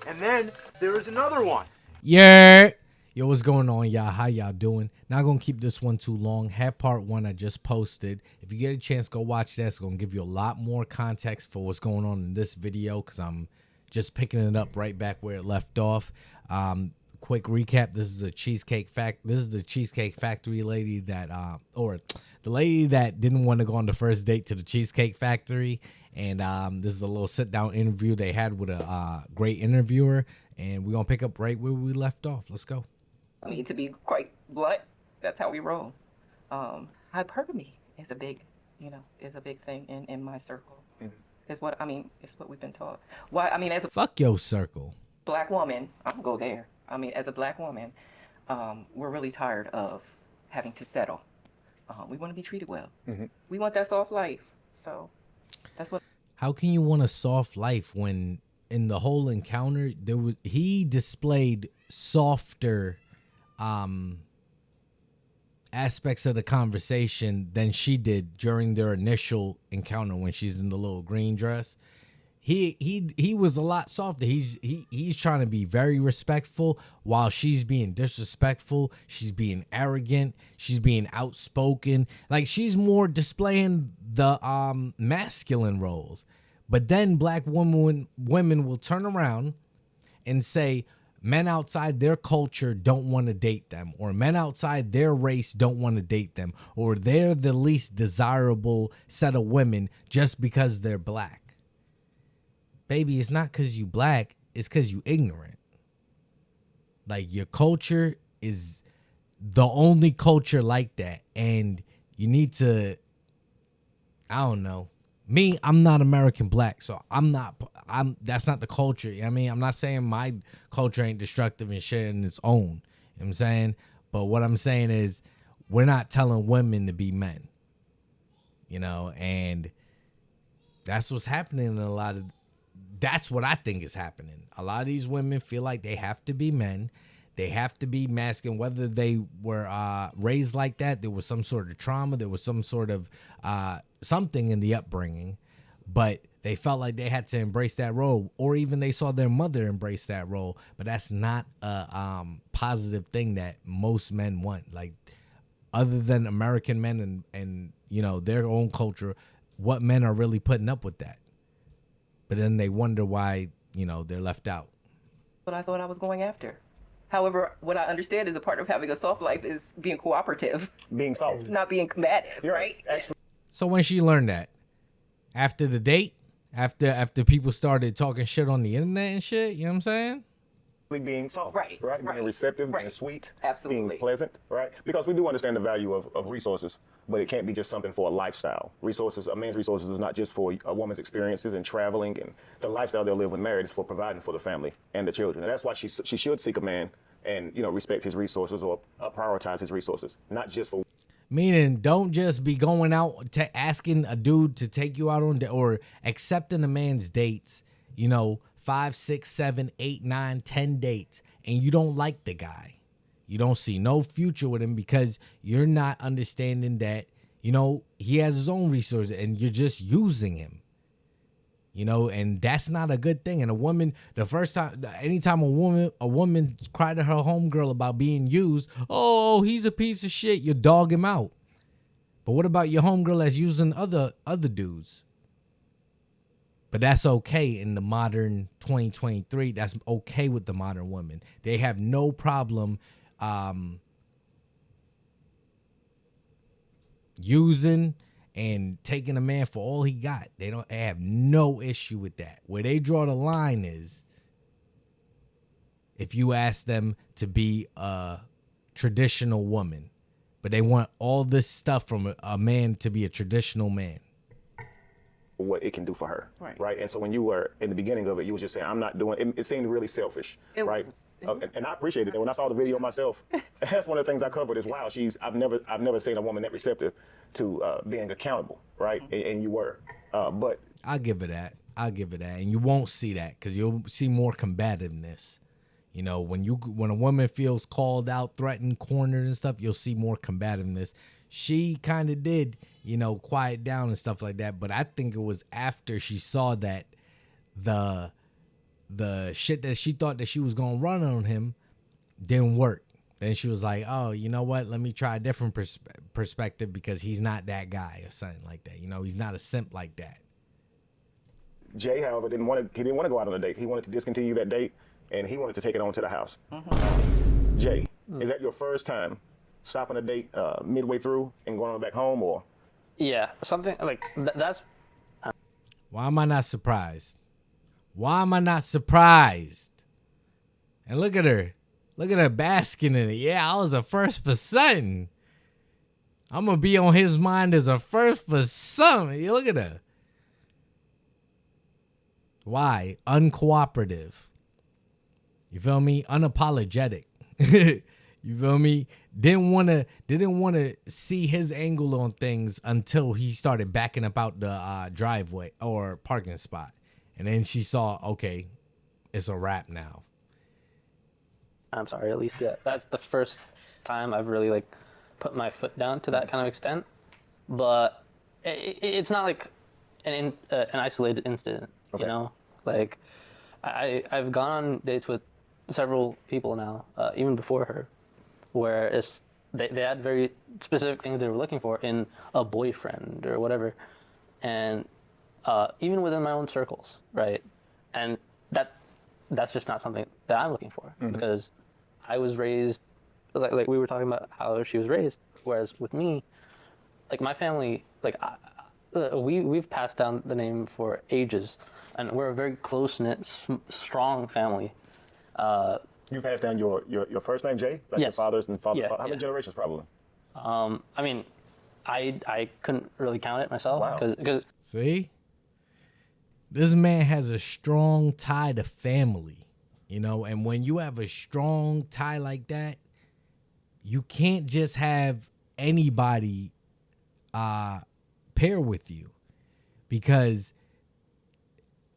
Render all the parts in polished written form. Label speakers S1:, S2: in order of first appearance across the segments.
S1: And then there is another one.
S2: Yeah. Yo, what's going on, y'all? How y'all doing? Not gonna keep this one too long. Had part one I just posted. If you get a chance, go watch that. It's gonna give you a lot more context for what's going on in this video because I'm just picking it up right back where it left off. Quick recap: This is the Cheesecake Factory lady that, or the lady that didn't want to go on the first date to the Cheesecake Factory. And this is a little sit-down interview they had with a great interviewer. And we're going to pick up right where we left off. Let's go.
S3: I mean, to be quite blunt, that's how we roll. Hypergamy is a big, is a big thing in my circle. It's what we've been taught. Why? I mean, as a
S2: Fuck your circle.
S3: black woman, I'll go there. I mean, as a black woman, we're really tired of having to settle. We want to be treated well. We want that soft life. So that's what.
S2: How can you want a soft life when in the whole encounter he displayed softer aspects of the conversation than she did during their initial encounter when she's in the little green dress? He was a lot softer. He's trying to be very respectful while she's being disrespectful. She's being arrogant. She's being outspoken. Like she's more displaying the masculine roles. But then black women will turn around and say men outside their culture don't want to date them, or men outside their race don't want to date them, or they're the least desirable set of women just because they're black. Baby, it's not because you black, it's because you ignorant. Like your culture is the only culture like that. And you need to, I don't know. Me, I'm not American black, so that's not the culture. You know what I mean? I'm not saying my culture ain't destructive and shit in its own. You know what I'm saying? But what I'm saying is we're not telling women to be men. You know, and that's what's happening in that's what I think is happening. A lot of these women feel like they have to be men. They have to be masculine, whether they were raised like that. There was some sort of trauma. There was some sort of something in the upbringing. But they felt like they had to embrace that role. Or even they saw their mother embrace that role. But that's not a positive thing that most men want. Like, other than American men and you know, their own culture, what men are really putting up with that? But then they wonder why, you know, they're left out.
S3: What I thought I was going after. However, what I understand is a part of having a soft life is being cooperative.
S4: Being soft.
S3: Not being combative, right?
S4: Actually,
S2: So when she learned that, after the date, after people started talking shit on the internet and shit, you know what I'm saying?
S4: being soft,
S3: Right.
S4: Being receptive, being
S3: Right.
S4: sweet,
S3: Absolutely.
S4: being pleasant, right? Because we do understand the value of resources, but it can't be just something for a lifestyle. Resources, a man's resources is not just for a woman's experiences and traveling and the lifestyle they'll live when married. Is for providing for the family and the children. And that's why she should seek a man and, you know, respect his resources or prioritize his resources, not just for.
S2: Meaning, don't just be going out to asking a dude to take you out on or accepting a man's dates, you know, 5, 6, 7, 8, 9, 10 dates, and you don't like the guy. You don't see no future with him because you're not understanding that, you know, he has his own resources and you're just using him. You know, and that's not a good thing. And a woman, anytime a woman cry to her homegirl about being used, oh, he's a piece of shit, you dog him out. But what about your homegirl that's using other dudes? But that's okay in the modern 2023. That's okay with the modern women. They have no problem using and taking a man for all he got. They have no issue with that. Where they draw the line is if you ask them to be a traditional woman, but they want all this stuff from a man to be a traditional man.
S4: What it can do for her,
S3: Right.
S4: And so when you were in the beginning of it, you were just saying, "I'm not doing." It seemed really selfish, right? And I appreciated it. When I saw the video myself, that's one of the things I covered is, wow, I've never seen a woman that receptive to being accountable, right? And you were, but
S2: I'll give it that. And you won't see that because you'll see more combativeness. You know, when a woman feels called out, threatened, cornered and stuff, you'll see more combativeness. She kind of did, you know, quiet down and stuff like that. But I think it was after she saw that the the shit that she thought that she was gonna run on him didn't work. Then she was like, oh, you know what? Let me try a different perspective because he's not that guy or something like that. You know, he's not a simp like that.
S4: Jay, however, didn't want to go out on a date. He wanted to discontinue that date, and he wanted to take it on to the house. Jay, is that your first time stopping a date midway through and going on back home, or?
S5: Yeah, something like that's.
S2: Why am I not surprised? Why am I not surprised? And look at her. Look at her basking in it. Yeah, I was a first for something. I'm going to be on his mind as a first for something. You look at her. Why? Uncooperative. You feel me? Unapologetic. You feel me? Didn't want to see his angle on things until he started backing up out the driveway or parking spot. And then she saw, okay, it's a wrap now.
S5: I'm sorry, at least that's the first time I've really like put my foot down to that kind of extent. But it's not like an isolated incident, okay. You know? Like I've gone on dates with several people now, even before her, where they had very specific things they were looking for in a boyfriend or whatever. And even within my own circles, right? And that's just not something that I'm looking for, because I was raised, like we were talking about how she was raised, whereas with me, like my family, like we've passed down the name for ages, and we're a very close-knit, strong family.
S4: You passed down your first name, Jay? Like
S5: yes.
S4: Your father's and father.
S5: Yeah,
S4: how many generations, probably?
S5: I mean, I couldn't really count it myself.
S4: Wow.
S5: Because
S2: See? This man has a strong tie to family, you know, and when you have a strong tie like that, you can't just have anybody pair with you, because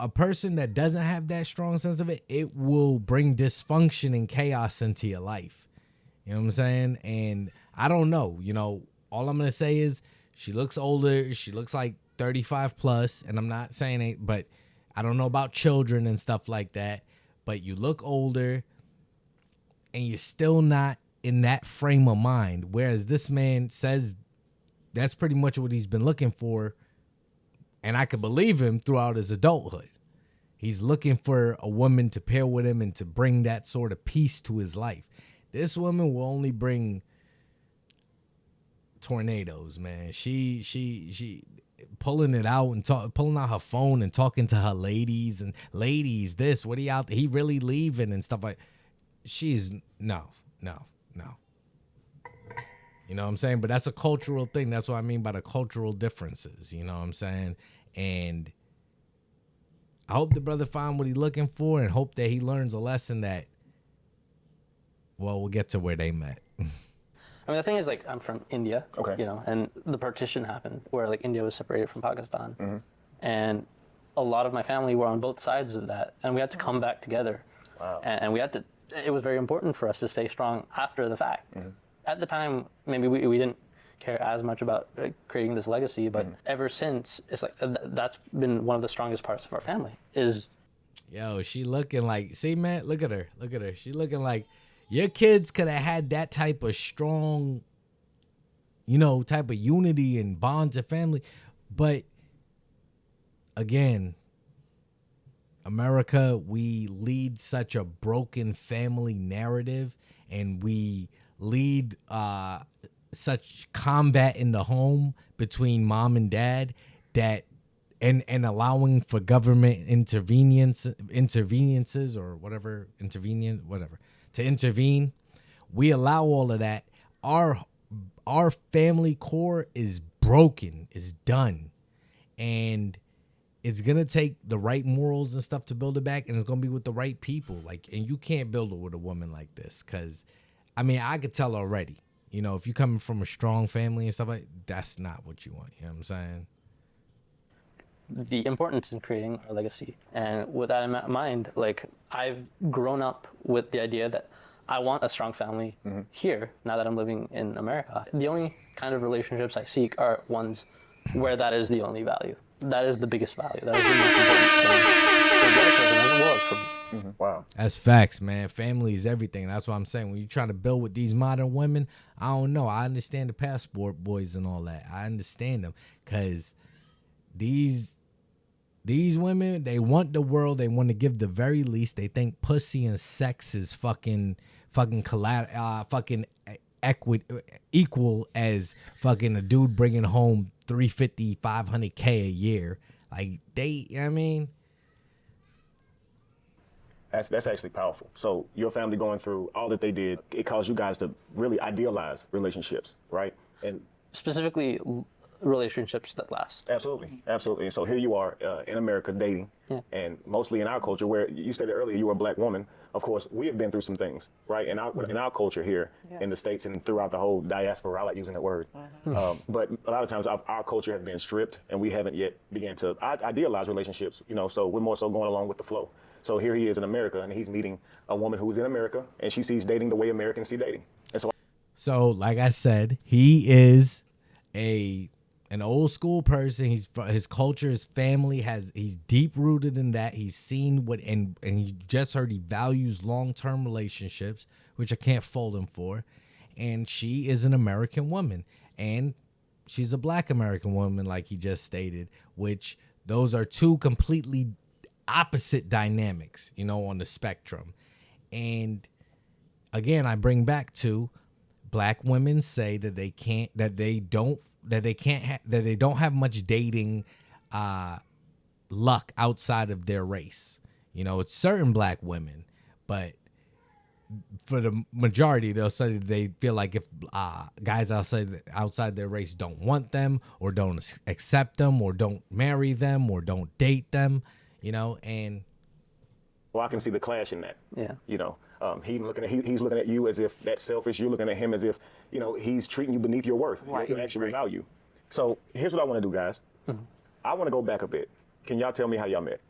S2: a person that doesn't have that strong sense of it, it will bring dysfunction and chaos into your life. You know what I'm saying? And I don't know, you know, all I'm going to say is she looks older. She looks like 35 plus, and I'm not saying it, but I don't know about children and stuff like that, but you look older and you're still not in that frame of mind. Whereas this man says that's pretty much what he's been looking for. And I could believe him throughout his adulthood. He's looking for a woman to pair with him and to bring that sort of peace to his life. This woman will only bring tornadoes, man. She pulling it out and pulling out her phone and talking to her ladies and ladies, this, what he really leaving and stuff like. She's no. You know what I'm saying? But that's a cultural thing. That's what I mean by the cultural differences. You know what I'm saying? And I hope the brother find what he's looking for, and hope that he learns a lesson that, well, we'll get to where they met.
S5: I mean, the thing is, like, I'm from India,
S4: okay.
S5: You know, and the partition happened where, like, India was separated from Pakistan. And a lot of my family were on both sides of that, and we had to come back together.
S4: Wow.
S5: And we had to, it was very important for us to stay strong after the fact. At the time, maybe we didn't care as much about creating this legacy, but ever since, it's like, that's been one of the strongest parts of our family is.
S2: Yo, she looking like, see, man, look at her. She looking like, your kids could have had that type of strong, you know, type of unity and bond to family. But again, America, we lead such a broken family narrative, and we lead such combat in the home between mom and dad that and allowing for government interveniences or whatever, to intervene. We allow all of that. Our family core is broken, is done. And it's gonna take the right morals and stuff to build it back, and it's gonna be with the right people. Like, and you can't build it with a woman like this, because I mean, I could tell already. You know, if you're coming from a strong family and stuff like that, that's not what you want. You know what I'm saying?
S5: The importance in creating our legacy. And with that in mind, like, I've grown up with the idea that I want a strong family here, now that I'm living in America. The only kind of relationships I seek are ones where that is the only value. That is the biggest value. That is the most important thing for the other person as well as for me.
S4: Wow.
S2: That's facts, man. Family is everything. That's what I'm saying. When you're trying to build with these modern women, I don't know. I understand the passport boys and all that. I understand them because these women, they want the world. They want to give the very least. They think pussy and sex is fucking equal as fucking a dude bringing home 350, 500K a year. Like I mean.
S4: That's actually powerful. So your family going through all that they did, it caused you guys to really idealize relationships, right? And
S5: Specifically, relationships that last.
S4: absolutely, absolutely. And so here you are in America dating, and mostly in our culture, where you stated earlier you were a black woman. Of course, we have been through some things, right? In our culture here in the States and throughout the whole diaspora, I like using that word. But a lot of times our culture has been stripped, and we haven't yet began to idealize relationships. So we're more so going along with the flow. So here he is in America, and he's meeting a woman who's in America, and she sees dating the way Americans see dating. And
S2: So, like I said, he is an old school person. His culture, his family he's deep rooted in that. He's seen and he just heard he values long-term relationships, which I can't fault him for. And she is an American woman, and she's a black American woman, like he just stated, which those are two completely opposite dynamics, on the spectrum. And again, I bring back to black women say that they don't have much dating luck outside of their race. It's certain black women, but for the majority, they'll say that they feel like if guys outside their race don't want them or don't accept them or don't marry them or don't date them, and
S4: well, I can see the clash in that.
S5: Yeah.
S4: He's looking at you as if that's selfish. You're looking at him as if, he's treating you beneath your worth, your actual value. So here's what I want to do, guys. I want to go back a bit. Can y'all tell me how y'all met?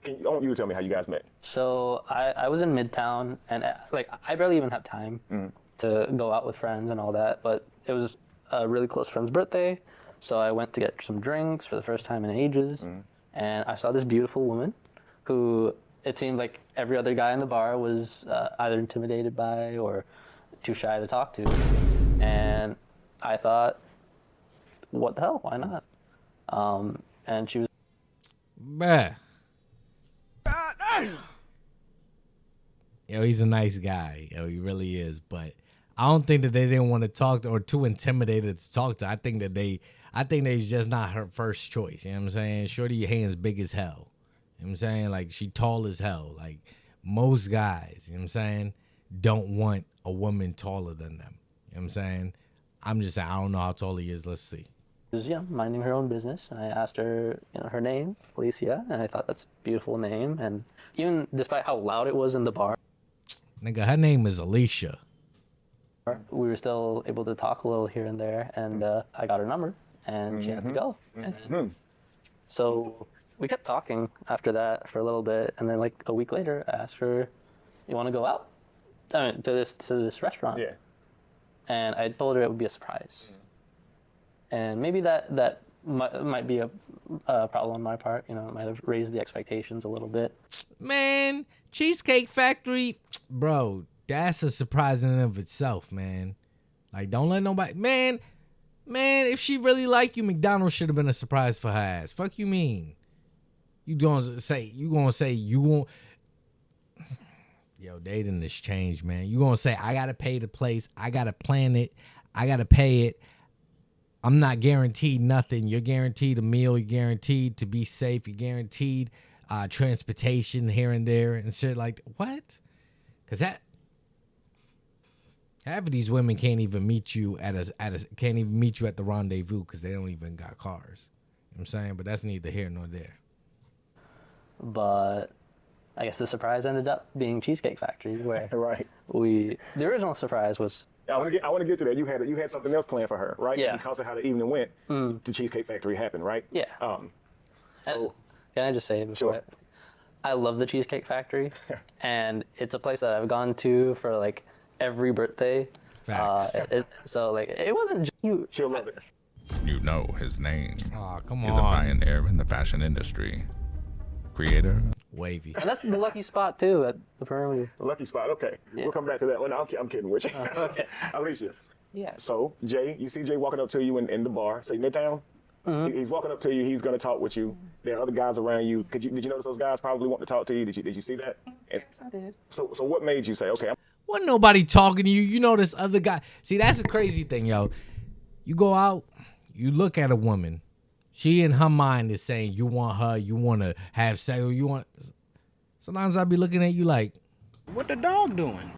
S4: I want you to tell me how you guys met.
S5: So I was in Midtown, and I barely even have time to go out with friends and all that, but it was a really close friend's birthday, so I went to get some drinks for the first time in ages, and I saw this beautiful woman who it seemed like every other guy in the bar was either intimidated by or too shy to talk to, and I thought, what the hell, why not? And she was...
S2: Bruh. Yo, he's a nice guy. Yo, he really is. But I don't think that they didn't want to talk to or too intimidated to talk to. I think they's just not her first choice. You know what I'm saying? Shorty, your hands big as hell. You know what I'm saying? Like, she tall as hell. Like, most guys, you know what I'm saying, don't want a woman taller than them. You know what I'm saying? I'm just saying, I don't know how tall he is. Let's see.
S5: Was minding her own business, and I asked her, her name, Alicia, and I thought that's a beautiful name. And even despite how loud it was in the bar,
S2: nigga, her name is Alicia.
S5: we were still able to talk a little here and there, and I got her number, and she had to go. And so we kept talking after that for a little bit, and then like a week later, I asked her, "You want to go out? I mean, to this restaurant?"
S4: Yeah.
S5: And I told her it would be a surprise. And maybe that might be a problem on my part. It might have raised the expectations a little bit.
S2: Man, Cheesecake Factory, bro, that's a surprise in and of itself, man. Like, don't let nobody, man, if she really like you, McDonald's should have been a surprise for her ass. Fuck you mean? You gonna say you won't. Yo, dating has changed, man. You gonna say, I gotta pay the place, I gotta plan it, I gotta pay it. I'm not guaranteed nothing. You're guaranteed a meal. You're guaranteed to be safe. You're guaranteed transportation here and there and shit like that. What? Because half of these women can't even meet you at the rendezvous because they don't even got cars. You know what I'm saying? But that's neither here nor there.
S5: But I guess the surprise ended up being Cheesecake Factory, where
S4: Right.
S5: the original surprise was...
S4: I want to get to that. You had something else planned for her, right?
S5: Yeah.
S4: Because of how the evening went, the Cheesecake Factory happened, right?
S5: Yeah.
S4: So
S5: Can I just say before?
S4: Sure.
S5: I love the Cheesecake Factory, and it's a place that I've gone to for like every birthday.
S2: Facts.
S5: So like it wasn't just you.
S4: she'll love it.
S6: You know his name.
S2: Oh, come
S6: He's a
S2: on.
S6: pioneer in the fashion industry. Creator
S2: Wavy.
S5: And that's the lucky spot too at the perimeter.
S4: Lucky spot. Okay,
S5: Yeah.
S4: we'll come back to that one. No, I'm kidding with you.
S5: Okay.
S4: Alicia.
S3: Yeah.
S4: So Jay, you see Jay walking up to you in the bar, say Midtown. He's walking up to you. He's going to talk with you. There are other guys around you. Did you notice those guys probably want to talk to you? Did you see that? And
S3: Yes, I did.
S4: so what made you say, okay,
S2: Wasn't nobody talking to you. You know this other guy. See, that's the crazy thing, yo. You go out, you look at a woman. She in her mind is saying you want her, you want to have sex, or you want. Sometimes I be looking at you like,
S6: What the dog doing?
S2: you know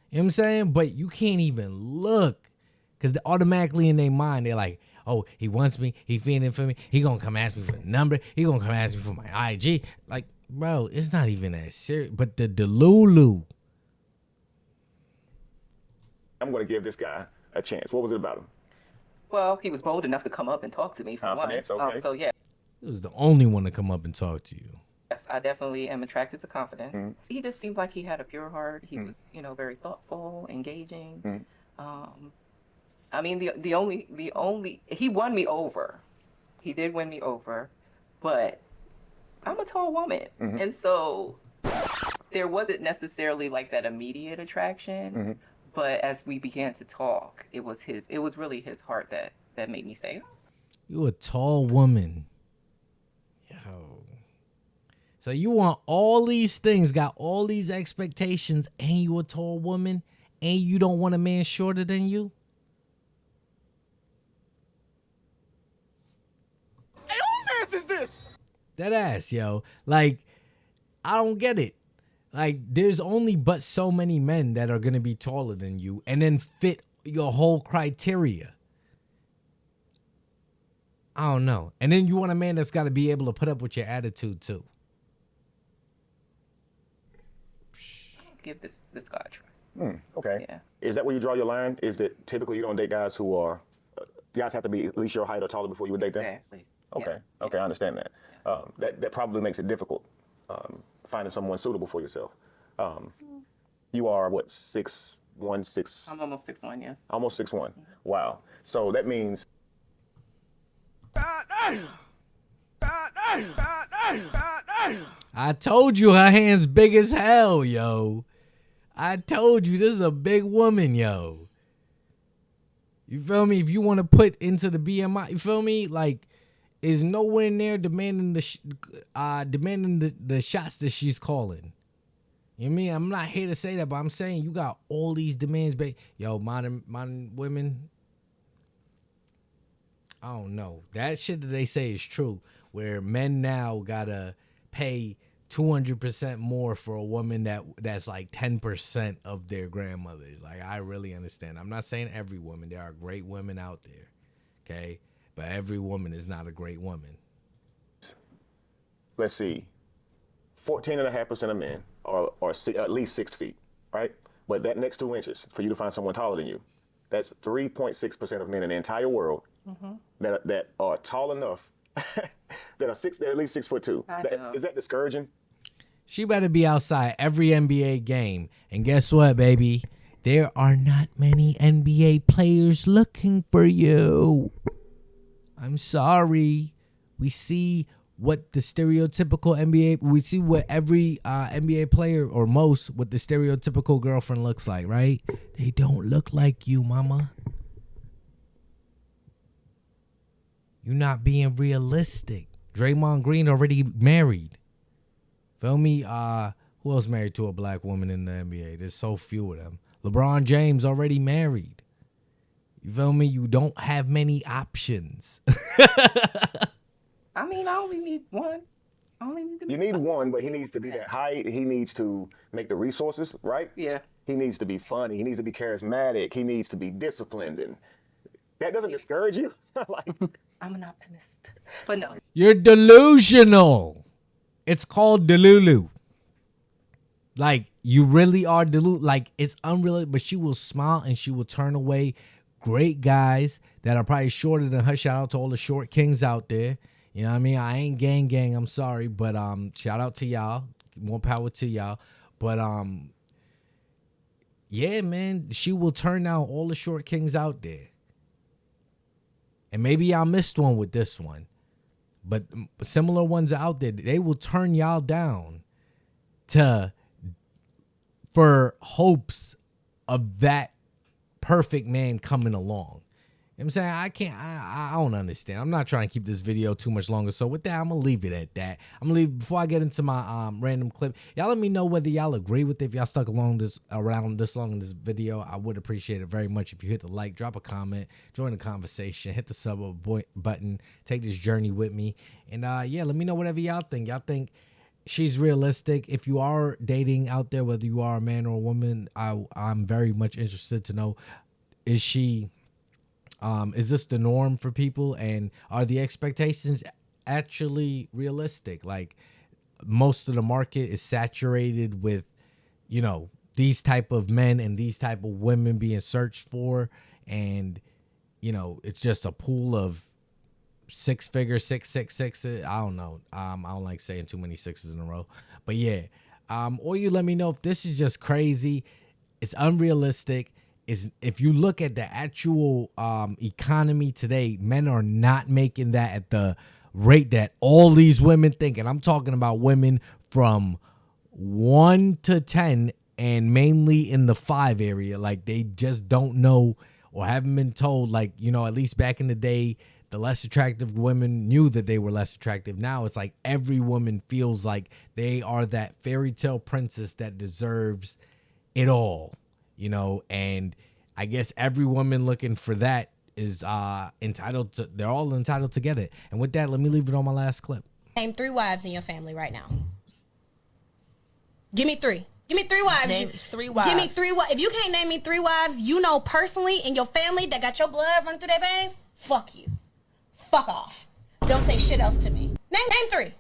S2: what I'm saying? But you can't even look because automatically in their mind, they're like, oh, he wants me. He feeding for me. He going to come ask me for the number. He going to come ask me for my IG. Like, bro, it's not even that serious. But the Lulu.
S4: I'm going to give this guy a chance. What was it about him?
S3: Well, he was bold enough to come up and talk to me for one.
S4: Confidence, okay.
S3: So yeah,
S2: He was the only one to come up and talk to you.
S3: yes, I definitely am attracted to confidence. He just seemed like he had a pure heart. He was, very thoughtful, engaging. I mean, the only he won me over. He did win me over, but I'm a tall woman, and so there wasn't necessarily like that immediate attraction. But as we began to talk, it was really his heart that made me say,
S2: You a tall woman. Yo. So you want all these things, got all these expectations, and you a tall woman, and you don't want a man shorter than you?
S6: Hey, who man's is this?
S2: That ass, yo. Like, I don't get it. Like, there's only but so many men that are going to be taller than you and then fit your whole criteria. I don't know. And then you want a man that's got to be able to put up with your attitude, too.
S3: give this guy a try.
S4: Okay.
S3: Yeah.
S4: Is that where you draw your line? Is that typically you don't date guys who are, guys have to be at least your height or taller before you would date them?
S3: Exactly.
S4: Okay.
S3: Yeah.
S4: Okay, I understand that. That probably makes it difficult finding someone suitable for yourself. You are what, 6'1", 6?
S3: I'm almost 6'1", yes.
S4: Almost 6'1". Wow. So that means
S2: I told you her hand's big as hell, yo. I told you this is a big woman, yo. You feel me? If you want to put into the BMI, you feel me? Like, is nowhere near demanding the shots that she's calling. You know what I mean? I'm not here to say that, but I'm saying you got all these demands, babe. Yo, modern women, I don't know. That shit that they say is true, where men now gotta pay 200% more for a woman that's like 10% of their grandmothers. Like, I really understand. I'm not saying every woman. There are great women out there, okay? But every woman is not a great woman.
S4: let's see, 14.5% of men are at least 6 feet, right? But that next 2 inches for you to find someone taller than you, that's 3.6% of men in the entire world that are tall enough that are they're at least 6'2". Is that discouraging?
S2: She better be outside every NBA game. And guess what, baby? There are not many NBA players looking for you. I'm sorry. We see what the stereotypical we see what every NBA player, or most, what the stereotypical girlfriend looks like, right? They don't look like you, mama. You're not being realistic. Draymond Green already married. Feel me? Who else married to a black woman in the NBA? There's so few of them. LeBron James already married. You feel me? You don't have many options.
S3: I mean, I only need one.
S4: You need one, but he needs to be that height. He needs to make the resources, right?
S3: Yeah.
S4: He needs to be funny. He needs to be charismatic. He needs to be disciplined. And that doesn't discourage you? Like,
S3: I'm an optimist. But no.
S2: You're delusional. It's called Delulu. Like, you really are delulu. Like, it's unreal, but she will smile and she will turn away great guys that are probably shorter than her. Shout out to all the short kings out there. You know what I mean? I ain't gang, I'm sorry, but shout out to y'all. More power to y'all. But yeah, man, she will turn down all the short kings out there. And maybe y'all missed one with this one. But similar ones out there, they will turn y'all down. for hopes of that perfect man coming along. You know what I'm saying? I don't understand. I'm not trying to keep this video too much longer. So with that, I'm going to leave it at that. I'm going to leave before I get into my random clip. Y'all let me know whether y'all agree with it. If y'all stuck around this long in this video, I would appreciate it very much if you hit the like, drop a comment, join the conversation, hit the sub button, take this journey with me. And yeah, let me know whatever y'all think. Y'all think she's realistic? If you are dating out there, whether you are a man or a woman, I'm very much interested to know, is she... is this the norm for people, and are the expectations actually realistic? Like, most of the market is saturated with, you know, these type of men and these type of women being searched for, and, you know, it's just a pool of six figure, 666. I don't know. I don't like saying too many sixes in a row, but yeah. Or you let me know if this is just crazy, it's unrealistic. Is if you look at the actual economy today, men are not making that at the rate that all these women think. And I'm talking about women from 1 to 10 and mainly in the 5 area. Like, they just don't know or haven't been told, like, you know, at least back in the day, the less attractive women knew that they were less attractive. Now it's like every woman feels like they are that fairy tale princess that deserves it all. You know, and I guess every woman looking for that is entitled to, they're all entitled to get it. And with that, let me leave it on my last clip.
S7: Name 3 wives in your family right now. Give me 3. Give me 3 wives.
S8: Name 3 wives.
S7: Give me 3 wives. If you can't name me 3 wives you know personally in your family that got your blood running through their veins, fuck you. Fuck off. Don't say shit else to me. Name 3.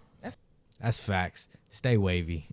S2: That's facts. Stay wavy.